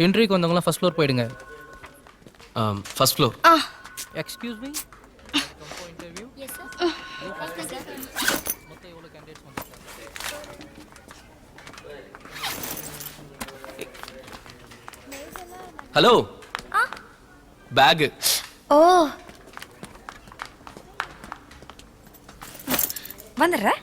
என்ட்ரிக்கு வந்தவங்களாம் first floor போயிடுங்க. First floor. Excuse me. Interview. Yes sir. மொத்தம் எவ்வளவு கேண்டிடேட்ஸ் வந்திருக்காங்க? ஹலோ. பேக். ஓ வந்துடுறேன்.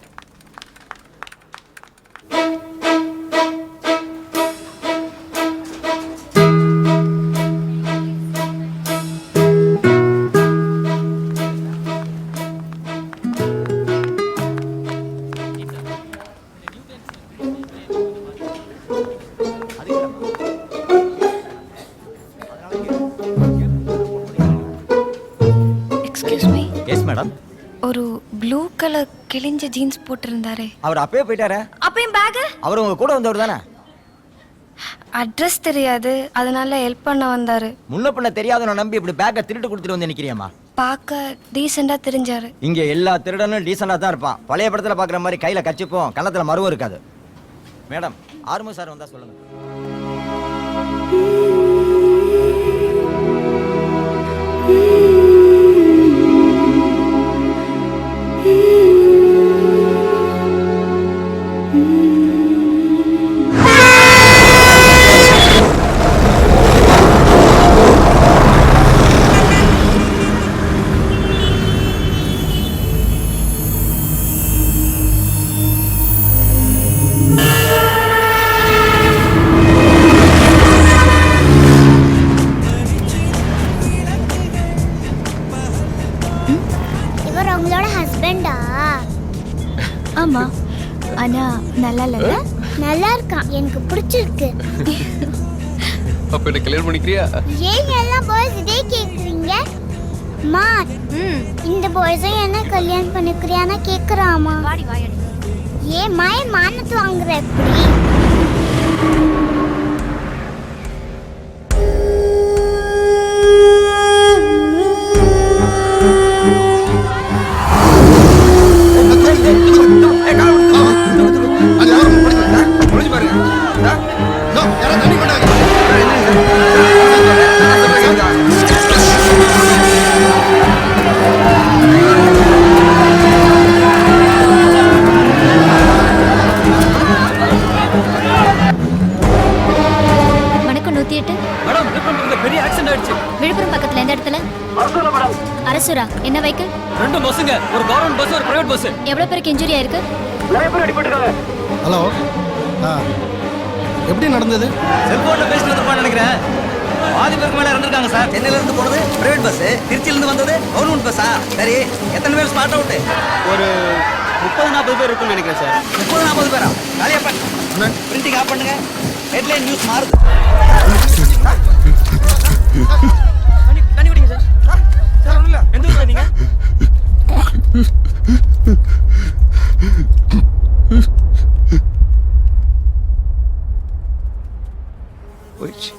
Excuse me. Yes madam. ஒரு ப்ளூ கலர் கிழிஞ்ச ஜீன்ஸ் போட்டிருந்தாரே, அவர் அப்பயே போயிட்டாரே. அப்பயும் பேக். அவர் உங்க கூட வந்தவர் தானே? அட்ரஸ் தெரியாது, அதனால ஹெல்ப் பண்ண வந்தாரு. முன்ன பின்ன தெரியாதவனை நம்பி இப்படி பேக்கை திருட்டு கொடுத்துட்டு வந்து நிக்கிறியாமா? பார்க்க டீசெண்டா தெரிஞ்சாரு. இங்க எல்லா திருடனும் டீசெண்டா தான் இருப்பான். பழைய படத்துல பாக்குற மாதிரி கையில கச்சிப்போம், கன்னத்துல மருவம் இருக்காது. மேடம், ஆர்மு சார் வந்தா சொல்லுங்க. இவர் உங்களோட ஹஸ்பண்டா? ஆமா, ஆனா நல்லா இல்ல. நல்லா இருக்கான், எனக்கு பிடிச்சிருக்கு. அப்ப என்ன கல்யாணம் பண்ணிக்கிறியா? ஏன் எல்லாம் பாய்ஸ் இதே கேக்குறீங்க? மா, இந்த பாய்ஸும் என்ன கல்யாணம் பண்ணிக்கிறியான்னு கேக்குறாமா. வாடி வாடி. ஏன் மாய மானத்து வாங்குற எப்படி? வணக்கம். 108. மேடம், விழுப்புரத்துல பெரிய ஆக்சிடென்ட் ஆயிடுச்சு. விழுப்புரம் பக்கத்துல எந்த இடத்துல? அரசுரா. என்ன வெஹிக்கிள்? 2 பஸ்ஸுங்க, ஒரு கவர்மெண்ட் பஸ், ஒரு பிரைவேட் பஸ். எவ்வளவு பேருக்கு இன்ஜுரி ஆயிருக்கு? ஹலோ, எப்படி நடந்தது? செல்போன்ல பேசிட்டு இருப்பான்னு நினைக்கிறேன். பாதி பேருக்கு மேல இறந்துருக்காங்க சார். சென்னையில இருந்து போனது பிரைவேட் பஸ், திருச்சியில இருந்து வந்தது கவர்மெண்ட் பஸ்ஸா? சரி, எத்தனை பேர் ஸ்பாட் அவுட்? ஒரு 30-40 பேர் இருக்குன்னு நினைக்கிறேன் சார். 30-40 பேரா? காலியா பண்ணு. பிரிண்டிங் ஆஃப் பண்ணுங்க. ஹெட்லைன் நியூஸ் மாறுது. தண்ணி குடிங்க சார். சார் ஒண்ணும் இல்ல. எந்த ஊர்ல நீங்க? போயிடுச்சு.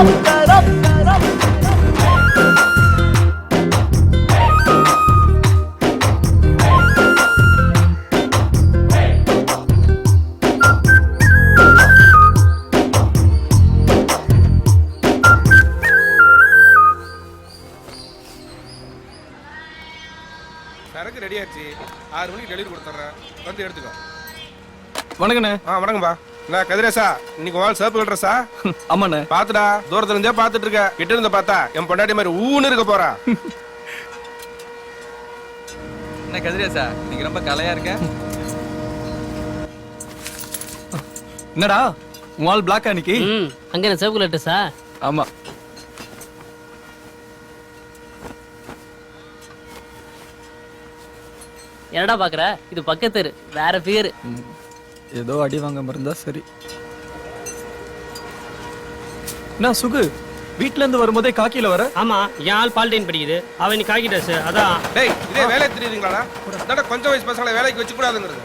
சரக்கு ரெடி ஆச்சு 6 மணிக்கு டெலிவரி கொடுத்துட்றேன் வந்து எடுத்துக்கோ. வணக்கண்ணே. வணக்கம்பா. நான் கதிரேசா, இன்னைக்கு வாழ் சேப்பு கட்டுறசா? ஆமாண்ணே. பாத்துடா, தூரத்துல இருந்தே பாத்துட்டு இருக்க, கிட்ட இருந்து பார்த்தா என் பொண்டாட்டி மாதிரி ஊன்னு இருக்க போறா. என்ன கதிரேசா, நீங்க ரொம்ப கலையா இருக்க. என்னடா வால் பிளாக் அன்னைக்கு? அங்க என்ன சேப்பு கலட்டஸா? ஆமா. என்னடா பாக்குற? இது பக்கத்து வேற பேரு. ஏதோ அடி வாங்க இருந்தா சரி. என்ன சுகு, வீட்ல இருந்து வரும்போதே காக்கியில வர? ஆமா, என் ஆள் பால்டைன் படிக்குது, அவன் நீ காக்கி ட்ரெஸ். அதான். டேய், இதே வேலை தெரியுதுங்களாடா? அதாட கொஞ்சம் வயசு பசங்களை வேலைக்கு வச்சு கூடாதுங்கிறது.